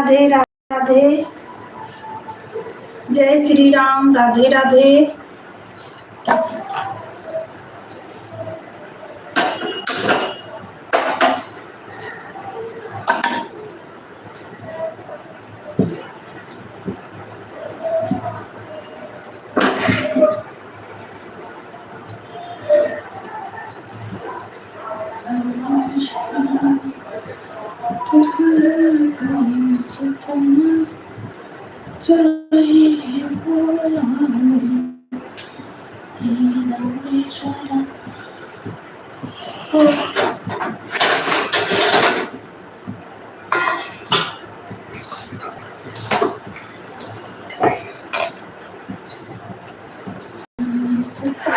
राधे राधे। जय श्री राम। राधे राधे।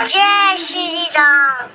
जय श्री राम।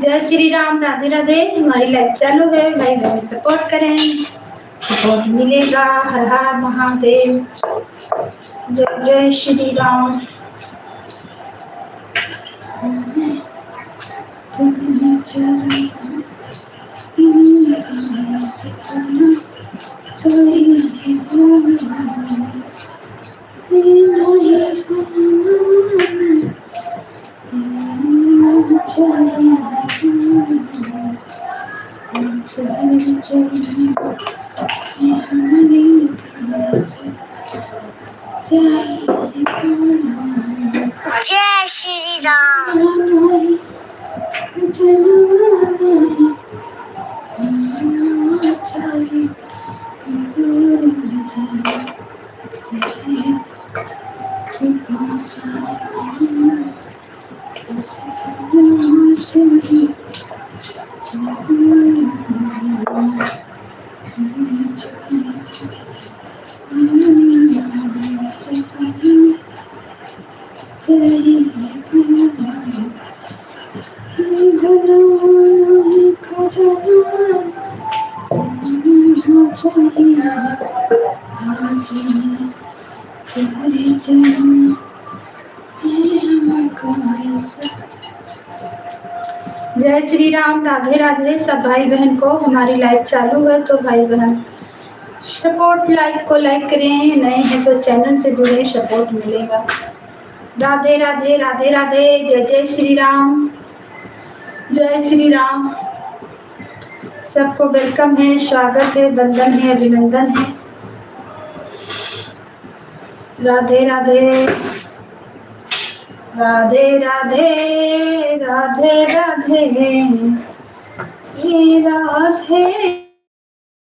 जय श्री राम। राधे राधे। हमारी लाइव चालू है, भाई बहन सपोर्ट करें, सपोर्ट मिलेगा। हर हर महादेव। जय जय श्री राम। जय श्री राम। जय श्री राम। राधे राधे सब भाई बहन को। हमारी लाइव चालू है तो भाई बहन सपोर्ट लाइक को लाइक करें, नए हैं तो चैनल से जुड़े, सपोर्ट मिलेगा। राधे राधे। राधे राधे। जय जय श्री राम। जय श्री राम। सबको वेलकम है, स्वागत है, वंदन है, अभिनंदन है। राधे राधे। राधे राधे। राधे राधे।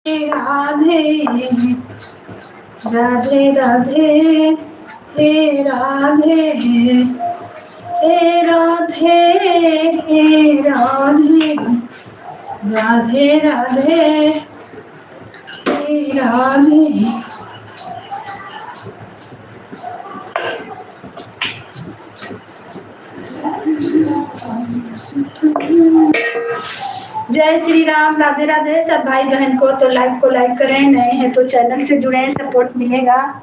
राधे राधे। राधे राधे। हे राधे। हे राधे। हे राधे। राधे राधे। हे राधे। जय श्री राम। राधे राधे सब भाई बहन को। तो लाइक को लाइक करें, नए हैं तो चैनल से जुड़े, सपोर्ट मिलेगा।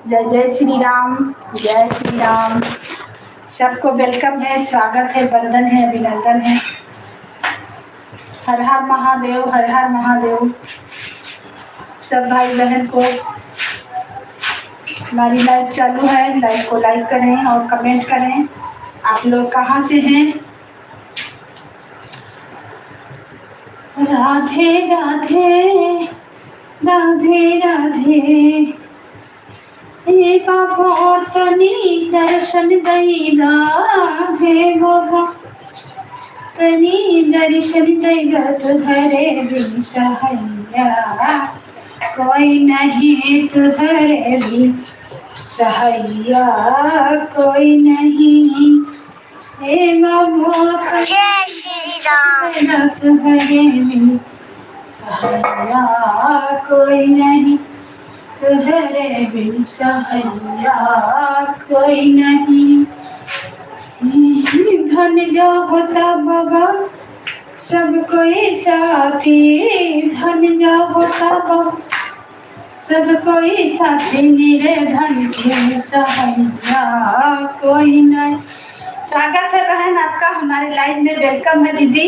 जय जय श्री राम। जय श्री राम। सबको वेलकम है, स्वागत है, वंदन है, अभिनंदन है। हर हर महादेव। हर हर महादेव सब भाई बहन को। हमारी लाइव चालू है, लाइव को लाइक करें और कमेंट करें। आप लोग कहाँ से हैं? राधे राधे। राधे राधे। हे बाबा तनी दर्शन दई। राधे बाबा तनी दर्शन दई। तुहरे बिन सहैया कोई नहीं, तुहरे बिन सहैया कोई नहीं। हे बाबा जय श्री तुहरे बिन सहैया कोई नहीं, तुहरे बिन सहैया कोई नहीं। धन जो होता बाबा सब कोई साथी, धन जो होता बाबा सब कोई साथी, मेरे धन के सहैया कोई नहीं। स्वागत है बहन आपका हमारे लाइव में, वेलकम है दीदी।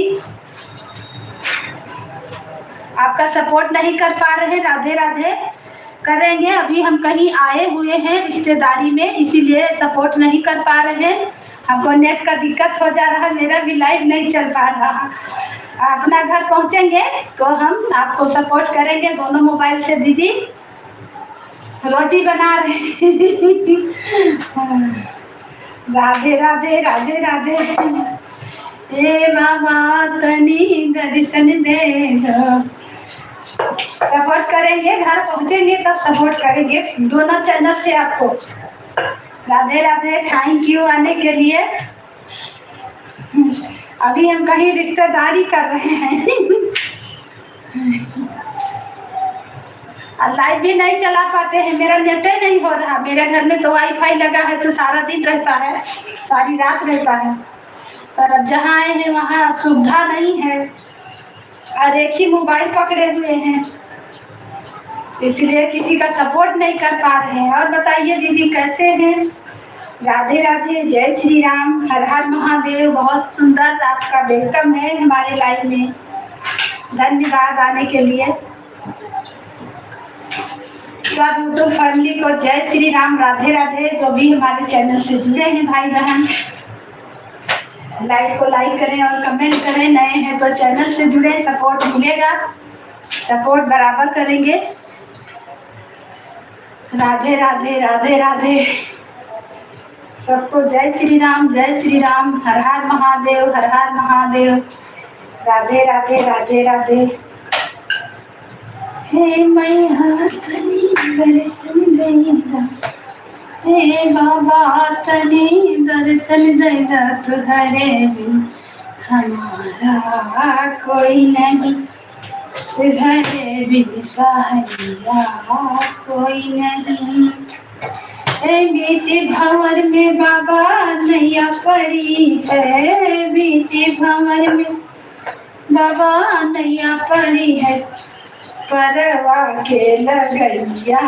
आपका सपोर्ट नहीं कर पा रहे, राधे राधे करेंगे। अभी हम कहीं आए हुए हैं रिश्तेदारी में, इसीलिए सपोर्ट नहीं कर पा रहे हैं। हमको नेट का दिक्कत हो जा रहा है, मेरा भी लाइव नहीं चल पा रहा। अपना घर पहुंचेंगे तो हम आपको सपोर्ट करेंगे दोनों मोबाइल से। दीदी रोटी बना रहे राधे राधे राधे राधे। हे बाबा तनी दर्शन दे दो। सपोर्ट करेंगे, घर पहुंचेंगे तब सपोर्ट करेंगे दोनों चैनल से आपको। राधे राधे, थैंक यू आने के लिए। अभी हम कहीं रिश्तेदारी कर रहे हैं लाइव भी नहीं चला पाते हैं, मेरा नेट ही नहीं हो रहा। मेरे घर में तो वाईफाई लगा है तो सारा दिन रहता है, सारी रात रहता है, पर अब जहाँ आए हैं वहाँ सुविधा नहीं है और एक ही मोबाइल पकड़े हुए हैं, इसलिए किसी का सपोर्ट नहीं कर पा रहे हैं। और बताइए दीदी कैसे हैं? राधे राधे, जय श्री राम, हर हर महादेव। बहुत सुंदर आपका वेलकम है हमारे लाइव में, धन्यवाद आने के लिए। सब यूट्यूब फैमिली को जय श्री राम, राधे राधे। जो भी हमारे चैनल से जुड़े हैं भाई बहन, लाइक को लाइक करें और कमेंट करें। नए हैं तो चैनल से जुड़े, सपोर्ट मिलेगा, सपोर्ट बराबर करेंगे। राधे राधे राधे राधे, सबको जय श्री राम, जय श्री राम, हर हर महादेव, हर हर महादेव। राधे राधे राधे राधे। हे मैया तनी दर्शन देदा, हे बाबा तनी दर्शन देदा, तुहरे बिन हमारा कोई नहीं, तुहरे बिन सहैया कोई नहीं। बीच भंवर में बाबा नैया पड़ी है, बीच भंवर में बाबा नैया पड़ी है, परवा के लगैया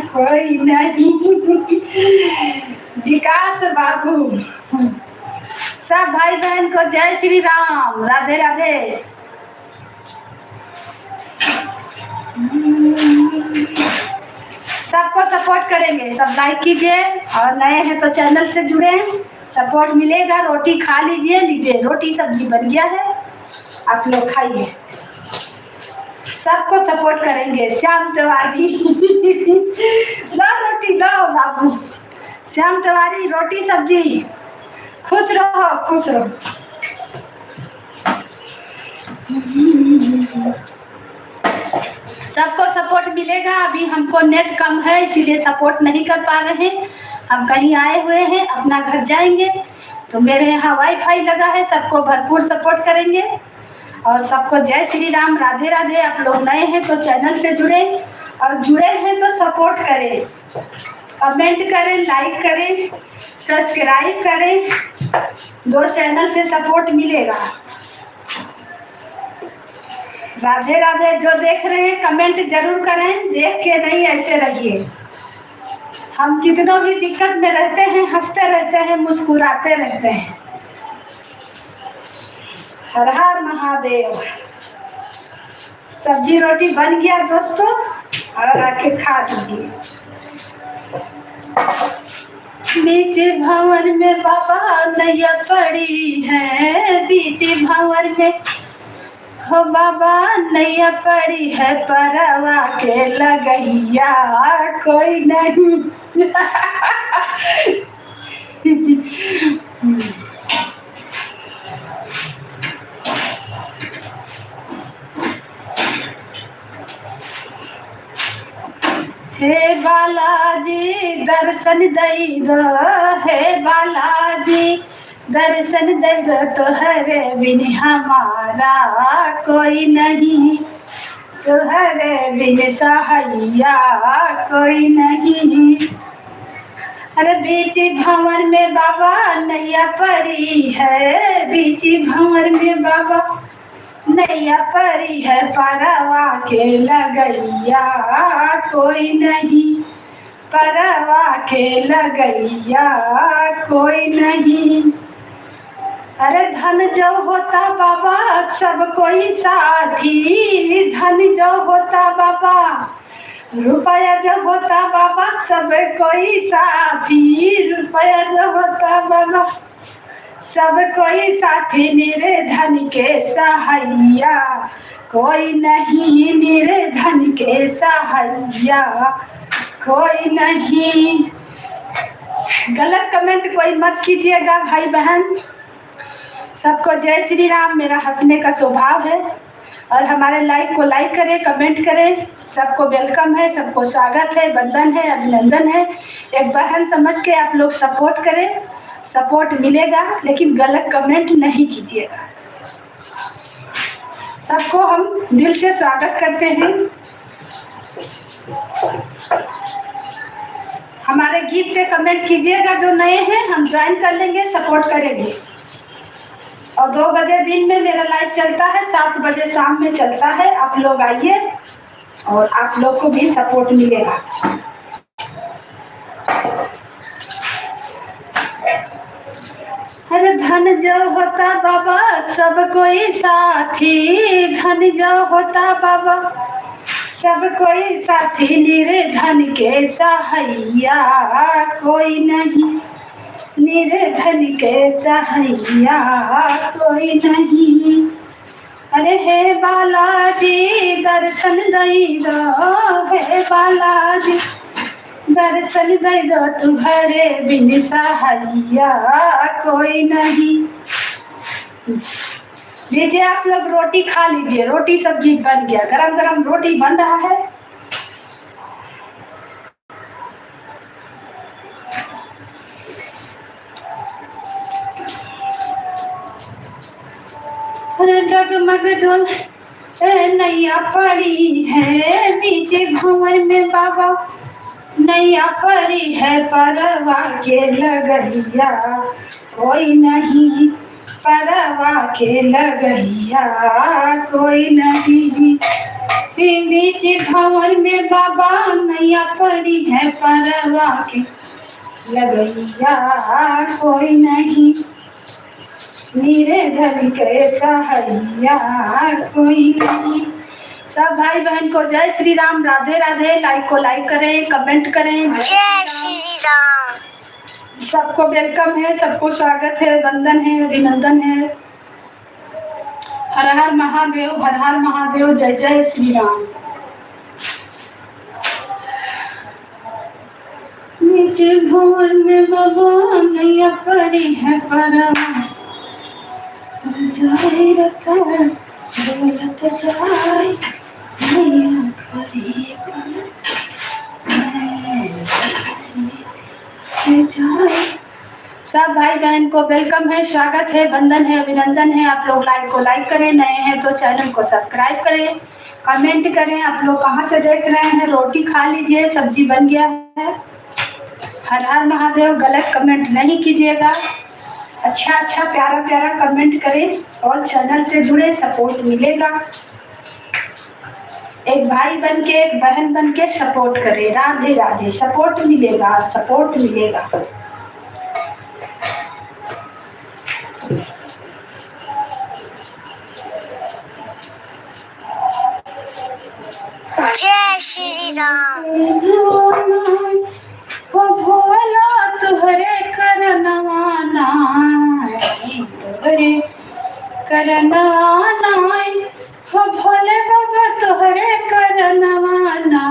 कोई नहीं। विकास बाबू, सब भाई बहन को जय श्री राम, राधे राधे। सबको सपोर्ट करेंगे, सब लाइक कीजिए और नए हैं तो चैनल से जुड़े, सपोर्ट मिलेगा। रोटी खा लीजिए, लीजिए रोटी सब्जी बन गया है, आप लोग खाइए। सबको सपोर्ट करेंगे। श्याम तिवारी लो रोटी लो बाबू, श्याम तिवारी रोटी सब्जी, खुश रहो खुश रहो। सबको सपोर्ट मिलेगा। अभी हमको नेट कम है इसीलिए सपोर्ट नहीं कर पा रहे हैं। हम कहीं आए हुए हैं, अपना घर जाएंगे तो मेरे यहाँ वाईफाई लगा है, सबको भरपूर सपोर्ट करेंगे। और सबको जय श्री राम, राधे राधे। आप लोग नए हैं तो चैनल से जुड़े और जुड़े हैं तो सपोर्ट करें, कमेंट करें, लाइक करें, सब्सक्राइब करें, दो चैनल से सपोर्ट मिलेगा। राधे राधे। जो देख रहे हैं कमेंट जरूर करें, देख के नहीं ऐसे रहिए। हम कितनों भी दिक्कत में रहते हैं, हंसते रहते हैं, मुस्कुराते रहते हैं। हर हर महादेव। सब्जी रोटी बन गया दोस्तों, और आके खा लीजिए। बीच भंवर में बाबा नैया पड़ी है, बीच भंवर में हो बाबा नैया पड़ी है, परवा के लगैया कोई नहीं। हे बालाजी दर्शन दई दो, हे बालाजी दर्शन दे दो तुहरे बिन हमारा कोई नहीं, तुहरे बिन सहाइया कोई नहीं। अरे बीच भंवर में बाबा नैया परी है, बीच भंवर में बाबा नैया परी है, परवा के लगैया कोई नहीं, परवा के लगैया कोई नहीं। अरे धन जो होता बाबा सब कोई साथी, धन जो होता बाबा रुपया जो होता बाबा सब कोई साथी, रुपया जो होता बाबा सब कोई साथी, निर्धन के सहाइया कोई नहीं, निर्धन के सहाइया कोई नहीं। गलत कमेंट कोई मत कीजिएगा भाई बहन। सबको जय श्री राम। मेरा हंसने का स्वभाव है और हमारे लाइक को लाइक करें, कमेंट करें। सबको वेलकम है, सबको स्वागत है, वंदन है, अभिनंदन है। एक बहन समझ के आप लोग सपोर्ट करें, सपोर्ट मिलेगा, लेकिन गलत कमेंट नहीं कीजिएगा। सबको हम दिल से स्वागत करते हैं। हमारे गीत पे कमेंट कीजिएगा, जो नए हैं हम ज्वाइन कर लेंगे, सपोर्ट करेंगे। और 2 बजे दिन में मेरा लाइव चलता है, 7 बजे शाम में चलता है। आप लोग आइए और आप लोग को भी सपोर्ट मिलेगा। अरे धन जो होता बाबा सब कोई साथी, धन जो होता बाबा सब कोई साथी, निर्धन के सहाइया कोई नहीं, निर्धन के सहाइया कोई नहीं। अरे हे बालाजी दर्शन दई दो, हे बालाजी दर्शन दई दो, तुहरे बिन सहाइया कोई नहीं। लीजिए आप लोग रोटी खा लीजिए, रोटी सब्जी बन गया, गरम गरम रोटी बन रहा है। जगमग डोल नैया पड़ी है, बीच भंवर में बाबा नैया पड़ी है, परवा के लगैया कोई नहीं, परवा के लगैया कोई नहीं। बीच भंवर में बाबा नैया पड़ी है, परवा के लगैया कोई नहीं, निर्धन के सहाइया कोई नहीं। सब भाई बहन को जय श्री राम, राधे राधे। लाइक को लाइक करें, कमेंट करें। जय श्री राम। सबको वेलकम है, सबको स्वागत है, वंदन है, अभिनंदन है। हर हर महादेव, हर हर महादेव, जय जय श्री राम। नीचे भवन में बाबा नैया पड़ी है, परवा जाए रखा बोलत जाए नैया खड़ी जाए। सब भाई बहन को वेलकम है, स्वागत है, वंदन है, अभिनंदन है। आप लोग लाइक को लाइक करें, नए हैं तो चैनल को सब्सक्राइब करें, कमेंट करें। आप लोग कहाँ से देख रहे हैं, रोटी खा लीजिए, सब्जी बन गया है। हर हर महादेव। गलत कमेंट नहीं कीजिएगा, अच्छा अच्छा प्यारा प्यारा कमेंट करें और चैनल से जुड़े, सपोर्ट मिलेगा। एक भाई बन के, एक बहन बन के सपोर्ट करें। राधे राधे। सपोर्ट मिलेगा, सपोर्ट मिलेगा। जय श्री राम। हो भोला तुहरे करनवाना, तुहरे करनवाना, हो भोले बाबा तुहरे करनवाना,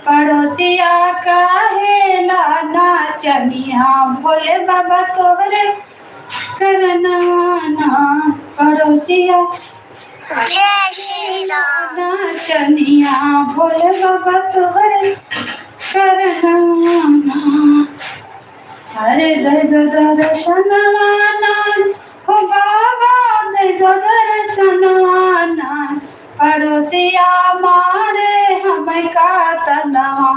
पड़ोसिया काहे लाना चनिया, भोले बाबा तुहरे करनवाना, पड़ोसिया जय श्री राम। चनिया, भोले बाबा तुहरे करनवाना। अरे दे दो दर्शनवाना हो बाबा, दे दो दर्शनवाना, पड़ोसिया मारे हमें का तनवा,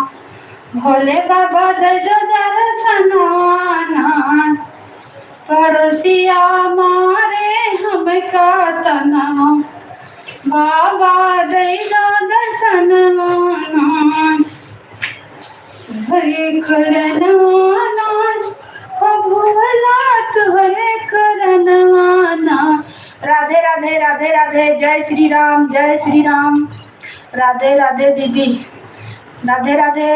भोले बाबा दे दो दर्शनवाना, पड़ोसिया मारे हमें का तनवा, बाबा दे दो दर्शनवाना, हरे करनवाना हो भोला तुहरे करनवाना। राधे राधे राधे राधे, जय श्री राम जय श्री राम। राधे राधे दीदी, राधे राधे,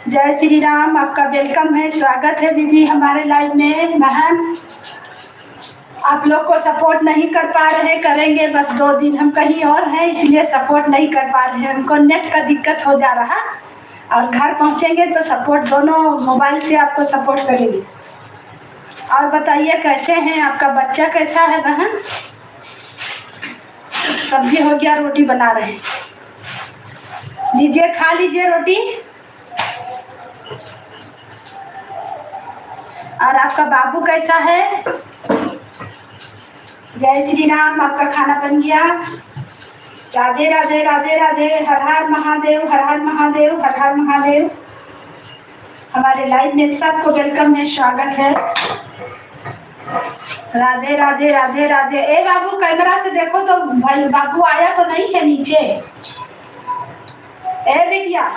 जय श्री राम। आपका वेलकम है, स्वागत है दीदी हमारे लाइव में। बहन आप लोग को सपोर्ट नहीं कर पा रहे, करेंगे बस 2 दिन, हम कहीं और हैं इसलिए सपोर्ट नहीं कर पा रहे हैं, हमको नेट का दिक्कत हो जा रहा, और घर पहुंचेंगे तो सपोर्ट दोनों मोबाइल से आपको सपोर्ट करेंगे। और बताइए कैसे हैं, आपका बच्चा कैसा है बहन? सब्जी हो गया, रोटी बना रहे हैं, लीजिए खा लीजिए रोटी। और आपका बाबू कैसा है? जय श्री राम, आपका खाना बन गया? राधे राधे राधे राधे, हर हर महादेव हर हर महादेव हर हर महादेव। हमारे लाइव में सबको वेलकम है, स्वागत है। राधे राधे राधे राधे। ए बाबू कैमरा से देखो तो भाई, बाबू आया तो नहीं है नीचे? ए बिटिया,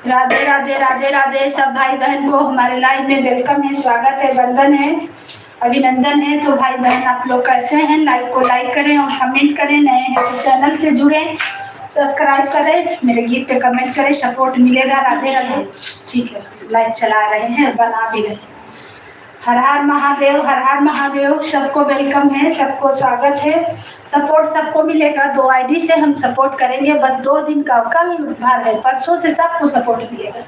राधे राधे राधे राधे। सब भाई बहन को हमारे लाइव में वेलकम है, स्वागत है, वंदन है, अभिनंदन है। तो भाई बहन आप लोग कैसे हैं? लाइव को लाइक करें और कमेंट करें, नए हैं तो चैनल से जुड़ें, सब्सक्राइब करें, मेरे गीत पे कमेंट करें, सपोर्ट मिलेगा। राधे राधे। ठीक है, लाइव चला रहे हैं, बना भी रहे। हर हर महादेव हर हर महादेव। सबको वेलकम है, सबको स्वागत है, सपोर्ट सबको मिलेगा। 2 आईडी से हम सपोर्ट करेंगे, बस 2 दिन का, कल भर है, परसों से सबको सपोर्ट मिलेगा।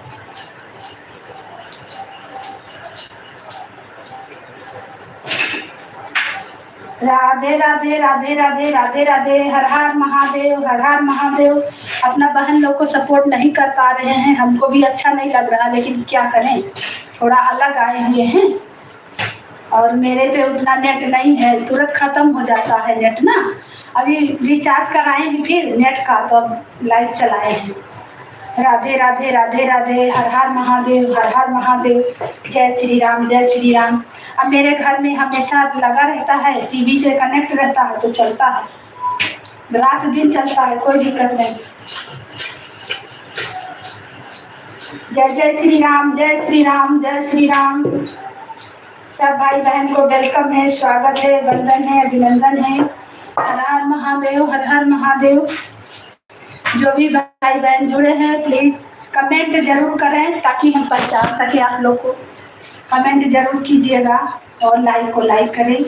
राधे राधे राधे राधे राधे राधे, हर हर महादेव हर हर महादेव। अपना बहन लोग को सपोर्ट नहीं कर पा रहे हैं, हमको भी अच्छा नहीं लग रहा, लेकिन क्या करें, थोड़ा अलग आए हुए हैं और मेरे पे उतना नेट नहीं है, तुरंत ख़त्म हो जाता है नेट ना। अभी रिचार्ज कराए हैं फिर नेट का, तो अब लाइव चलाए हैं। राधे राधे राधे राधे, हर हर महादेव हर हर महादेव। जय श्री राम जय श्री राम। अब मेरे घर में हमेशा लगा रहता है, टीवी से कनेक्ट रहता है तो चलता है, रात दिन चलता है, कोई दिक्कत नहीं। जय जय श्री राम जय श्री राम जय श्री राम। सब भाई बहन को वेलकम है, स्वागत है, वंदन है, अभिनंदन है। हर हर महादेव हर हर महादेव। जो भी भाई बहन जुड़े हैं प्लीज कमेंट जरूर करें ताकि हम पहचान सके आप लोग को। कमेंट जरूर कीजिएगा और लाइक को लाइक करें।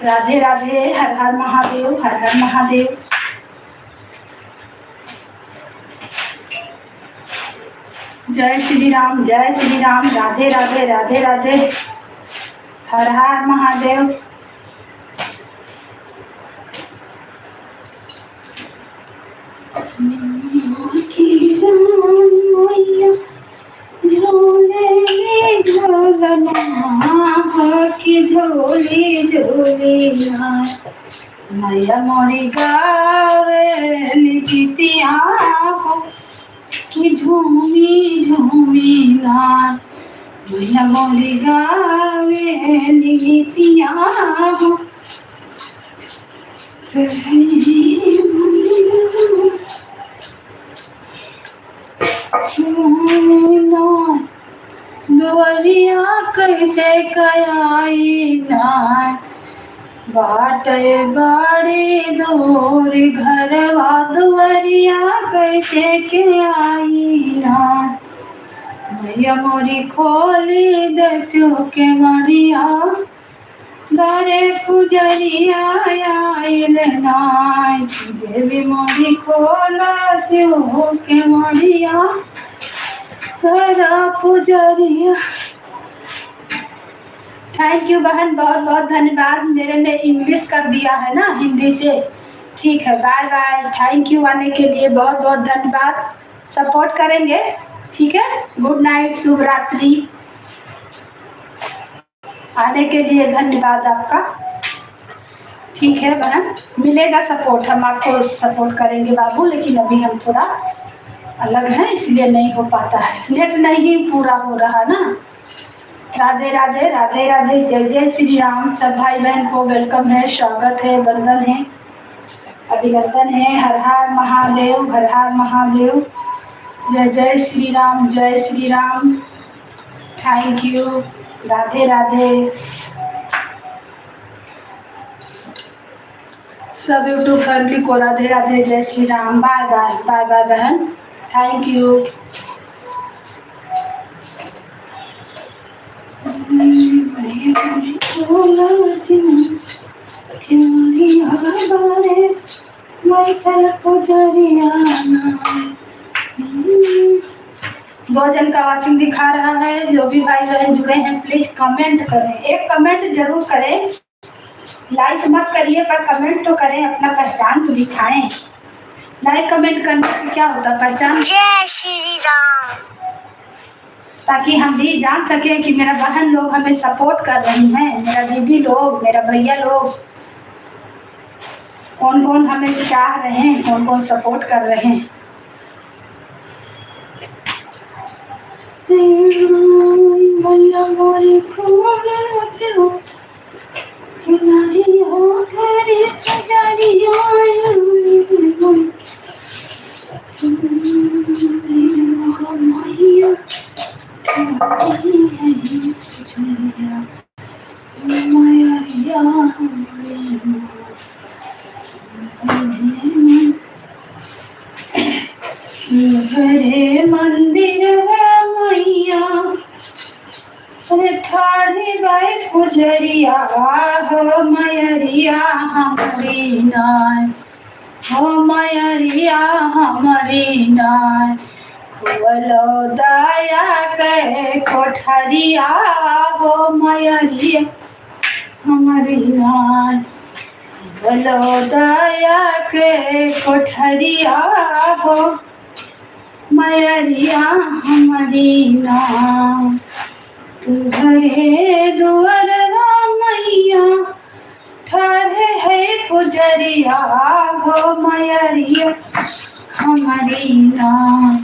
राधे राधे, हर हर महादेव हर हर महादेव। जय श्री राम जय श्री राम। राधे राधे राधे राधे, हर हर महादेव। झोले झोलना की झोली झोलिया, मैया मोरी गावे लिखितिया की झूमी झूमी लाल, मैया मोरी गावे लिखितिया दुआरिया कैसे कयाई ना, बाटे बड़ी दूर घरवा दुआरिया कैसे के आई ना, मैया मोरी खोली देखो के मरिया, दारे पुजरिया आइल नाय, देवी मोरी खोला त्यो के मरिया, करा पुजरिया। थैंक यू बहन, बहुत बहुत धन्यवाद। मेरे में इंग्लिश कर दिया है ना हिंदी से, ठीक है, बाय बाय। थैंक यू आने के लिए, बहुत बहुत धन्यवाद। सपोर्ट करेंगे, ठीक है। गुड नाइट, शुभ रात्रि। आने के लिए धन्यवाद आपका। ठीक है बहन, मिलेगा सपोर्ट, हम आपको सपोर्ट करेंगे बाबू, लेकिन अभी हम थोड़ा अलग हैं इसलिए नहीं हो पाता है, नेट नहीं पूरा हो रहा ना। राधे राधे, राधे राधे, जय जय श्री राम। सब भाई बहन को वेलकम है, स्वागत है, वंदन है, अभिनंदन है। हर हर महादेव, हर हर महादेव। जय जय श्री राम, जय श्री राम। Thank you, Radhe Radhe. सब यूट्यूब फैमिली को राधे राधे, जय Shri Ram. Bye bye, bye bye बहन, थैंक यू। दो जन का वाचिंग दिखा रहा है। जो भी भाई बहन जुड़े हैं प्लीज कमेंट करें, एक कमेंट जरूर करें। लाइक मत करिए पर कमेंट तो करें, अपना पहचान तो दिखाएं। लाइक कमेंट करने से क्या होता है, पहचान। जय श्री राम। ताकि हम भी जान सके कि मेरा बहन लोग हमें सपोर्ट कर रही हैं, मेरा दीदी लोग, मेरा भैया लोग, कौन कौन हमें चाह रहे हैं, कौन कौन सपोर्ट कर रहे हैं। हरे मंदिर मैया ठाड़ी बाई पुजरिया हो मयरिया हमारी नाय, हो मयरिया हमारी नाय। खोलो दया के कोठरिया हो मयरिया हमारी नाय, खोलो दया के कोठरिया हो मयरिया हमारी नाय। तुझे दुआर मैया ठाढ़े है पुजरिया हो मयरिया हमारी नाय।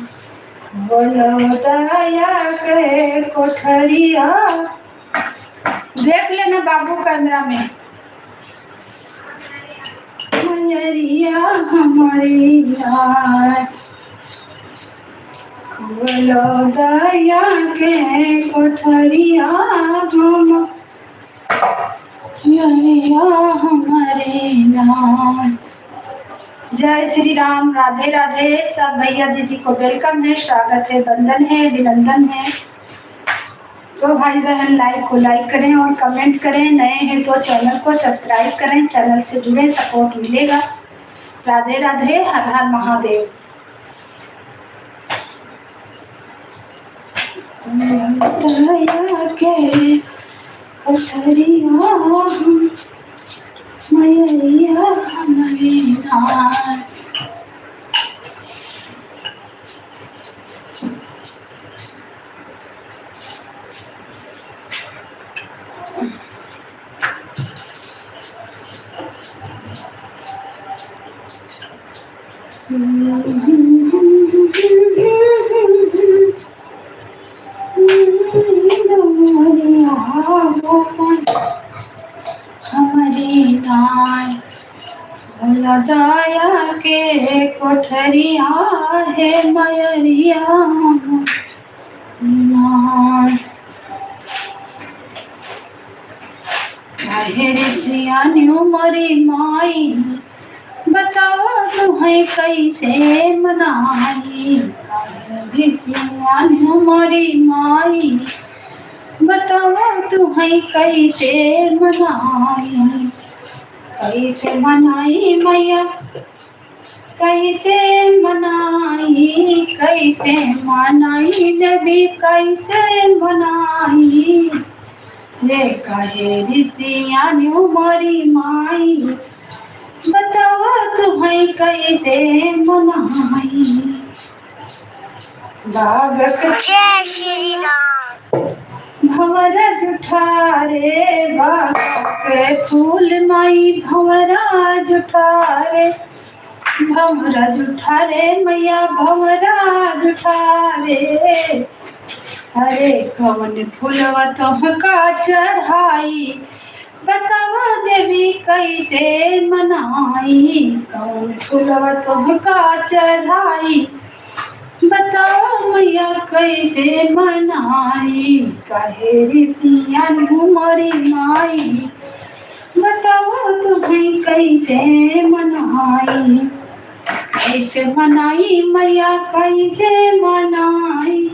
बोलो दया के कोठरिया। देख लेना बाबू कैमरा में। मयरिया हमारी नाय, बोलो दया के कोठरिया हम मयरिया हमारे नाम। जय श्री राम, राधे राधे। सब भैया दीदी को वेलकम है, स्वागत है, वंदन है, अभिनंदन है। तो भाई बहन लाइक को लाइक करें और कमेंट करें। नए हैं तो चैनल को सब्सक्राइब करें, चैनल से जुड़े सपोर्ट मिलेगा। राधे राधे, हर हर महादेव। के कोठरिया मयरिया हमारी नाय। हमारी नाय, भोला दया के कोठरिया है मयरिया नाय। ऋषियानी मरी माई बताओ तुम्हें कैसे मनाई। ऋषियानी मरी माई बताओ तुम्हें कैसे मनाई। कैसे मनाई मैया, कैसे मनाई, कैसे मनाई नबी, कैसे मनाई। रे कहे ऋषियानी मरी माई बतावा तुम्हें कैसे मनाई। बागक जय श्री राम। भंवरा जुठारे बाग के फूल माई भंवरा जुठारे। भंवरा जुठारे मैया भंवरा जुठारे। अरे कवन फूलवा तुमका चढ़ाई। बतावा देवी कैसे मनाई। कौन फूलवा तुमका चढ़ाई। बताओ मैया कैसे मनाई। काहे ऋषियन मरी माई। बताओ तुम्हें कैसे मनाई। कैसे मनाई मैया कैसे मनाई।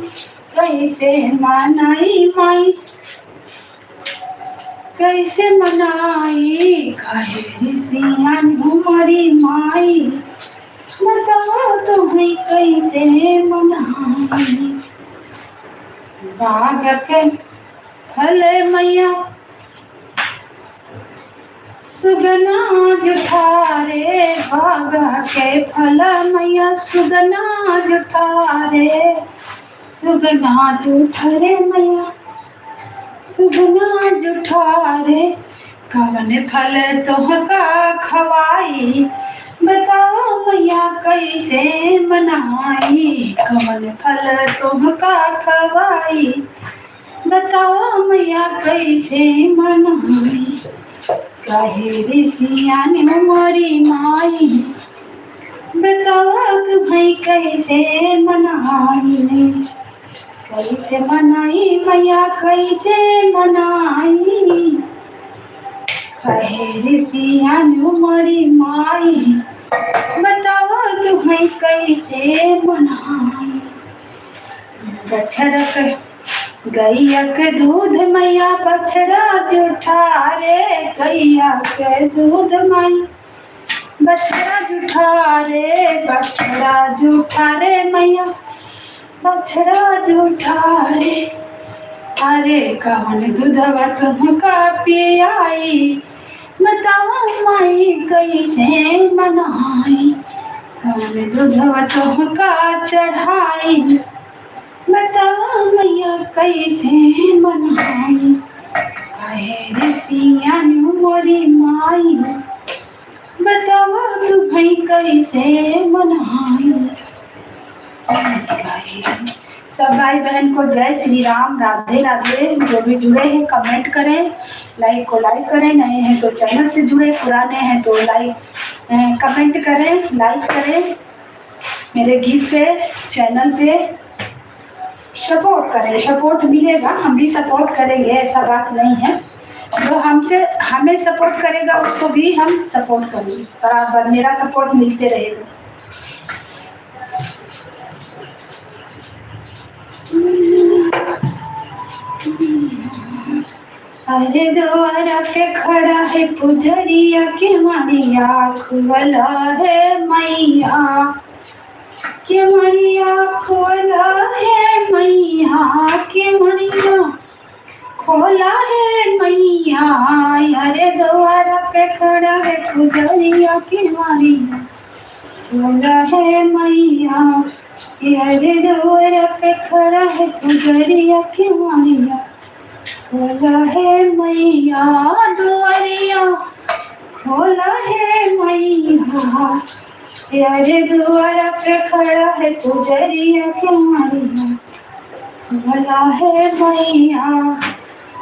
कैसे मनाई माई कैसे मनाई। काहे ऋषियन मरी माई। बताओ तुम्हें कैसे मनाई। बाग के फल मैया सुगना जुठारे। बाग के फल मैया सुगना जुठारे। सुगना जुठारे मैया सुगना जुठारे। कवन फल तोहका खवाई। बताओ मैया कैसे मनाई। कवन फल तुमका खवाई। बताओ मैया कैसे मनाई। काहे ऋषियन मरी माई। बताओ तुम्हें कैसे मनाई। कैसे मनाई मैया कैसे मनाई। काहे ऋषियन मरी माई। बताओ तुम्हें कैसे मनाई। बछड़ा गैया के दूध मैया बछड़ा जुठारे। गैया के दूध माई बछड़ा जुठारे। बछड़ा जुठारे मैया बछड़ा जुठारे। अरे कवन दूधवा तुमका पियाई। बताओ माई कैसे मनाई। कवन दूधवा तुमका चढ़ाई। बताओ मैया कैसे मनाई। काहे ऋषियन मरी माई। बताओ तुम्हें कैसे मनाई। सब भाई बहन को जय श्री राम, राधे राधे। जो भी जुड़े हैं कमेंट करें, लाइक को लाइक करें। नए हैं तो चैनल से जुड़े, पुराने हैं तो लाइक कमेंट करें, लाइक करें। मेरे गीत पे चैनल पे सपोर्ट करें। सपोर्ट मिलेगा, हम भी सपोर्ट करेंगे, ऐसा बात नहीं है। जो हमें सपोर्ट करेगा उसको भी हम सपोर्ट करेंगे। बराबर मेरा सपोर्ट मिलते रहेगा। अरे द्वारा पे खड़ा है पुजरिया के मरिया खुला है मैया। के मरिया खोला है मैया। के मरिया खोला है मैया। अरे द्वारा पे खड़ा है पुजरिया के मरिया खोला है मैया। अरे द्वारा पे खड़ा है पुजरिया के मरिया खोला है मैया। दुआरिया खोला है मैया। अरे द्वारा पे खड़ा है पुजरिया के मरिया खोला है मैया।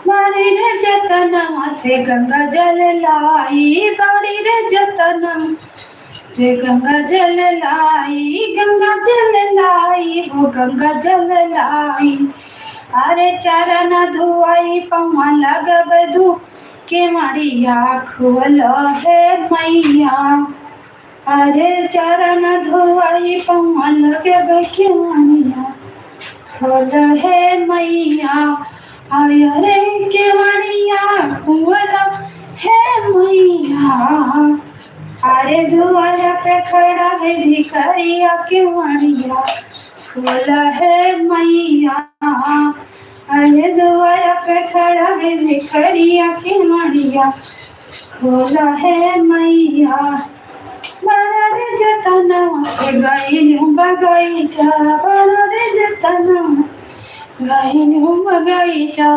बाड़ी रे जतनमा से गंगा जल लाई। बाड़ी रे जतनम से गंगा जल लाई। गंगा जल लाई वो गंगा जल लाई। अरे चरण धुआई पौवा लगब धू के मरिया खोला है मैया। अरे चरण धुआई पौवा लगब के मरिया खोला है मैया। अरे के मरिया खोला है मैया। अरे दुआरा पे खड़ा है भिखारिया के मरिया खोला है मैया। अरे द्वारा पे खड़ा है भिखारिया के मरिया खोला है मैया। रे जतनवा से गइलू बगैचा, बड़ा रे जतनवा गइलू बगैचा।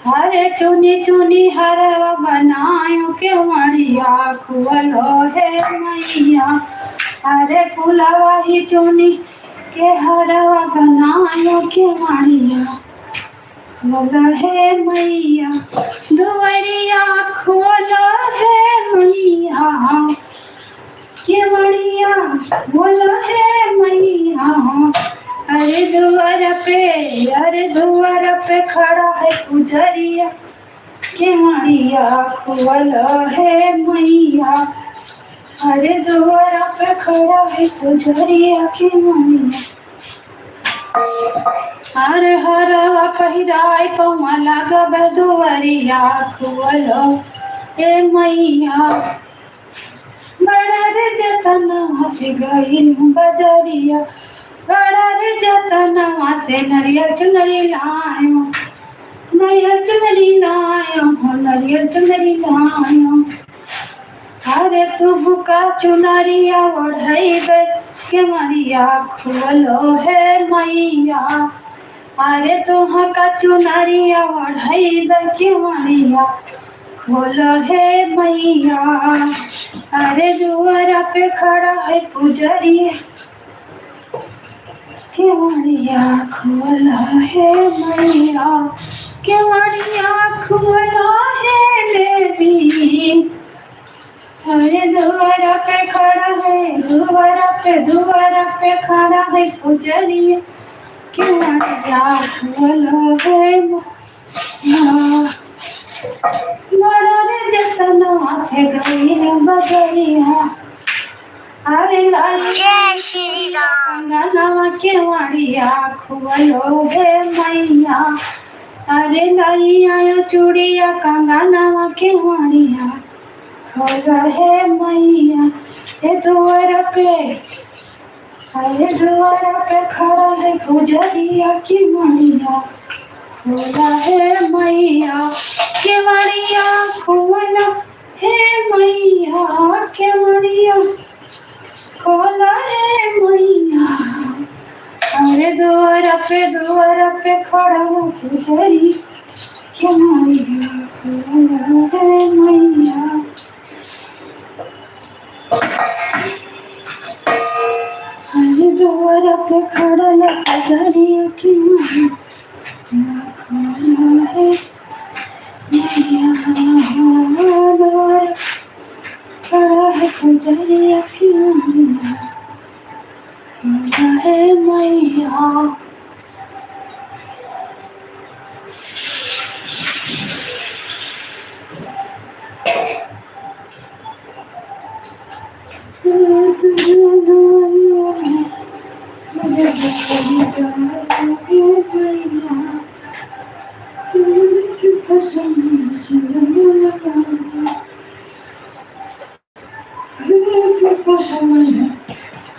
हरे चुनी चुनी हरवा बनायो के मड़िया खुअलो हे मैया। हरे फुलवा ही चुनी के हरवा बनायो के मड़िया खुअलो हे मैया। दुवरिया खुअलो हे मैया के मड़िया खुअलो हे मैया। अरे दुआर पे खड़ा है पुजरिया के मड़िया खुअलो हे मैया। अरे दुआर पे खड़ा है पुजरिया के मड़िया। अरे हरवा पहिराय पौआ लागब दुआरिया खुअलो हे मैया। बड़ा रे जतनवा से गइलू बजरिया, बड़ा रे जतनवा से नरियल चुनरी लायो, नरियल चुनरी लायो हो, नरियल चुनरी लायो। अरे तू बुका चुनरिया ओढ़ैबे के मड़िया खुअलो हे मैया। अरे तुहा का चुनरिया ओढ़ैबे के मड़िया खुअलो हे मैया। अरे दुआरा पे खड़ा है पुजरिया के मड़िया खुअलो हे मैया, के मड़िया खुअलो हे देवी। अरे दुआरा पे खड़ा है, दुआरा पे खड़ा है पुजरिया के मड़िया खुअलो हे मैया। बड़ा रे जतनवा से गइलू बगरिया। अरे जय श्री राम। कंगनवा के मड़िया खुअलो हे मैया। अरे लइया चूड़िया कंगनवा के मड़िया खुअलो हे मैया। ए दुआर पे, अरे दुआर पे खड़ा है पुजरिया की मड़िया खुअलो हे मैया। के मड़िया खुअलो हे मैया, के मड़िया खुअलो हे मैया। अरे दुआर पे खड़ा है पुजरी के मड़िया खुअलो हे मैया। अरे दुआर पे खड़ा है पुजरी के मड़िया खुअलो हे मैया। दुआर खड़ा है पुजरिया की मड़िया खुअलो हे मैया।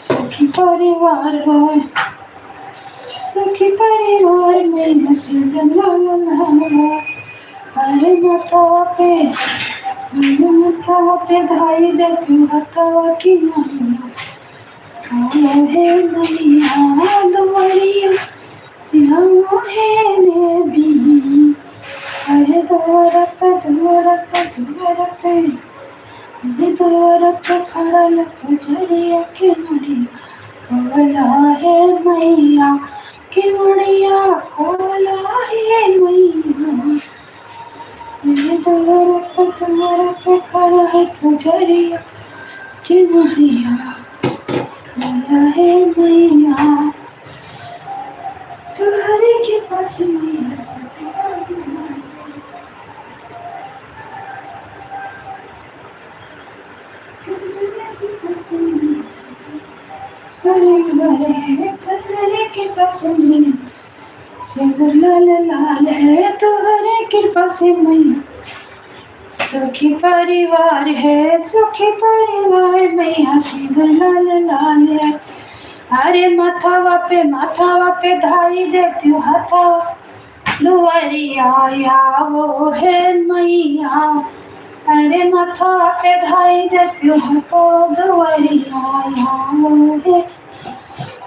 सखी परिवार हो, सखी परिवार में नसीब अरे माथावा पे धाई देती हथवा की मड़िया खुअलो हे मैया। दुआरिया यहाँ है देवी। अरे दुआर पे खड़ा है पुजरिया के मड़िया खुअलो हे मैया। के मड़िया खुअलो हे मैया। अरे दुआर पे खड़ा है पुजरिया के मड़िया खुअलो हे मैया। तुहरे के पास मैया तुहरे के पास मैया सिंदूर लाल लाल है। तुहरे कृपा से मैया सुखी परिवार है, सुखी परिवार मैया सिंदूर लाल लाल है। अरे माथावा पे धाई देती हूँ हथवा दुआरिया वो है मैया। अरे माथा पे धाई देती हूँ तो दुआरिया आऊँ रे,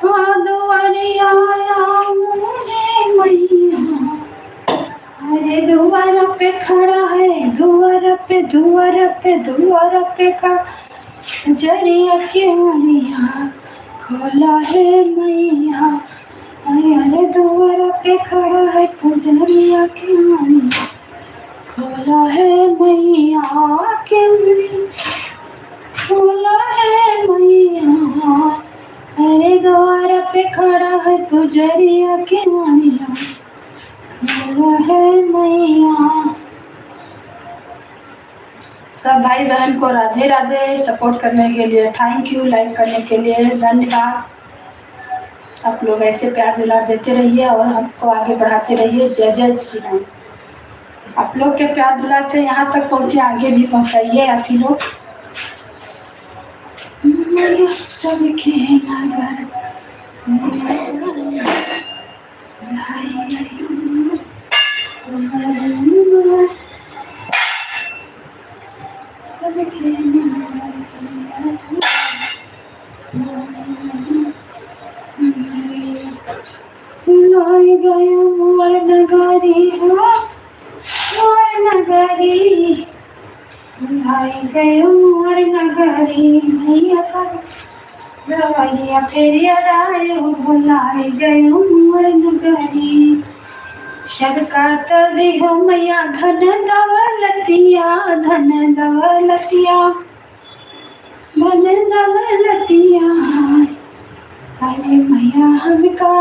हाँ दुआरिया आऊँ रे मैया। अरे दुआर पे खड़ा है, दुआर पे खड़ा, जरिया के मैया खोला है मैया। अरे दुआर पे खड़ा है, पुजरिया के मैया खोला है मैया के, खोला है मैया। अरे द्वार पे खड़ा है, पुजरिया के मैया खोला है मैया। सब भाई बहन को राधे राधे। सपोर्ट करने के लिए थैंक यू, लाइक करने के लिए धन्यवाद। आप लोग ऐसे प्यार दुलार देते रहिए और हमको आगे बढ़ाते रहिए। जय जय श्री राम। आप लोग के प्यार दुलार से यहाँ तक पहुँचे, आगे भी पहुँचाइए आप ही लोग। सबके नगर लाई गया मोर नगारी, मोर नगारी लाई गया मोर नगारी। मैया का दवाइया फेरिया डाले भुलाई गयो मोर नगारी। सबका तो दिहो मैया धन दौलतिया, धन दौलतिया, धन दौलतिया। अरे मैया हमका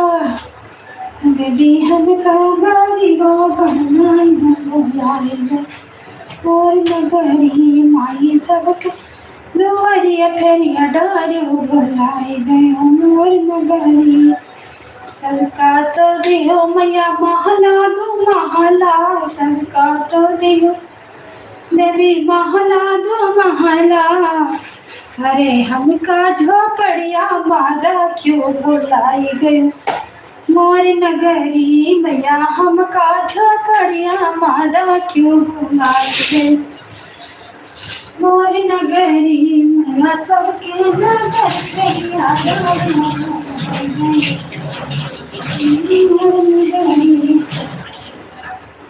गड्डी हमका गाड़ी बाबा नाई बुलाए और नगरी माई सबके दुआरिया फेरिया डारे बुलाए गए मोर नगरी। सबका तो दियो मैया महला दो महला, सबका तो दियो देवी महला दो महला। अरे हमका झोपड़िया मारा क्यों बुलाई गए मोर नगरी। मैया हमका झोपड़िया मारा क्यों बुलाई गए मोर नगरी। मैया सबके नगरिया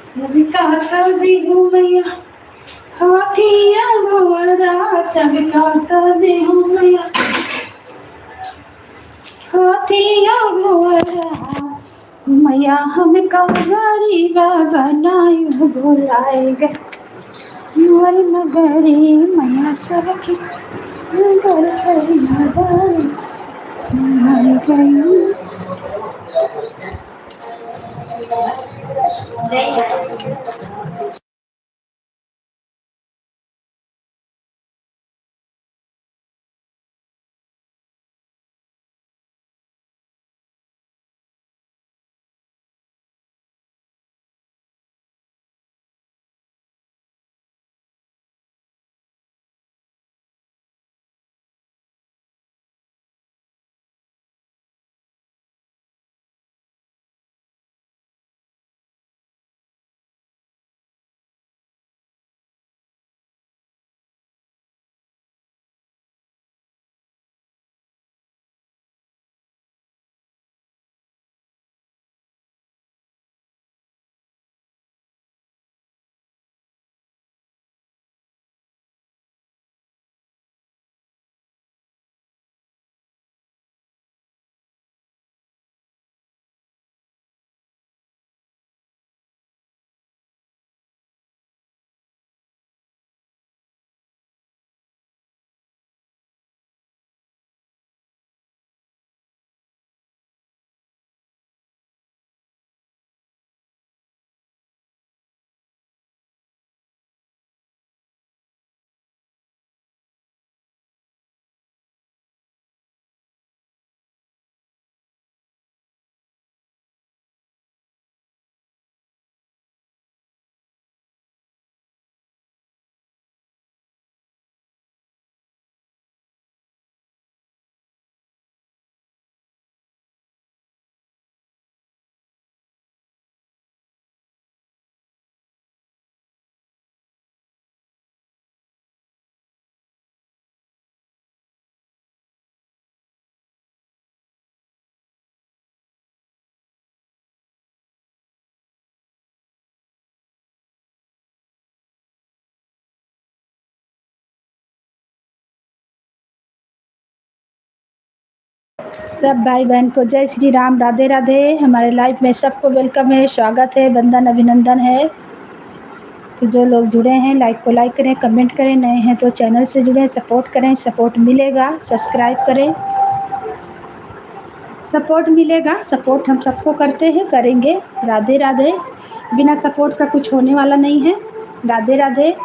सबका तो दियो मैया हाथिया घोड़ा, सबका तो दियो मैया हाथिया घोड़ा। मैया हमका गरीबा बनाई बुलाए गए मोर नगरी। मैया सबकी नगरिया गई। सब भाई बहन को जय श्री राम, राधे राधे। हमारे लाइफ में सबको वेलकम है, स्वागत है, वंदन अभिनंदन है। तो जो लोग जुड़े हैं लाइक को लाइक करें, कमेंट करें, नए हैं तो चैनल से जुड़ें, सपोर्ट करें, सपोर्ट मिलेगा, सब्सक्राइब करें, सपोर्ट मिलेगा, सपोर्ट हम सबको करते हैं, करेंगे। राधे राधे। बिना सपोर्ट का कुछ होने वाला नहीं है। राधे राधे।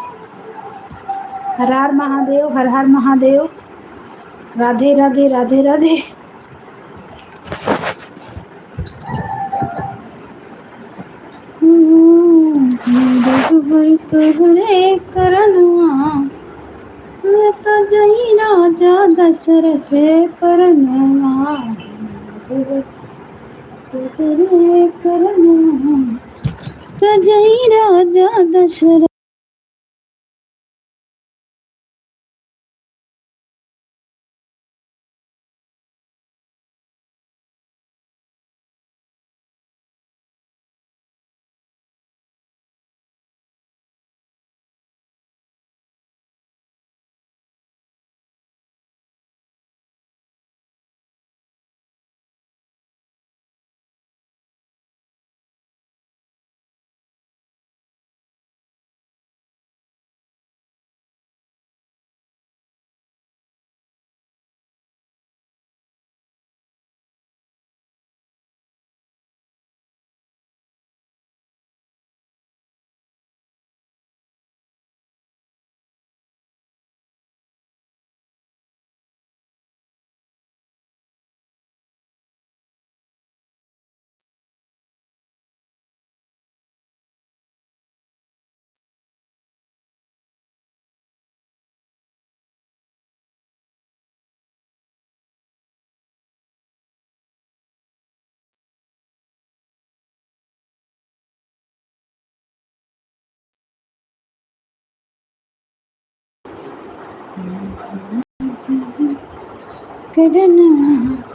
हर हर महादेव, हर हर महादेव। राधे राधे, राधे राधे। तोहरे करनवा तो जही राजा दशरथ परनवा तोहरे करनवा तो जही राजा दशरथ। करना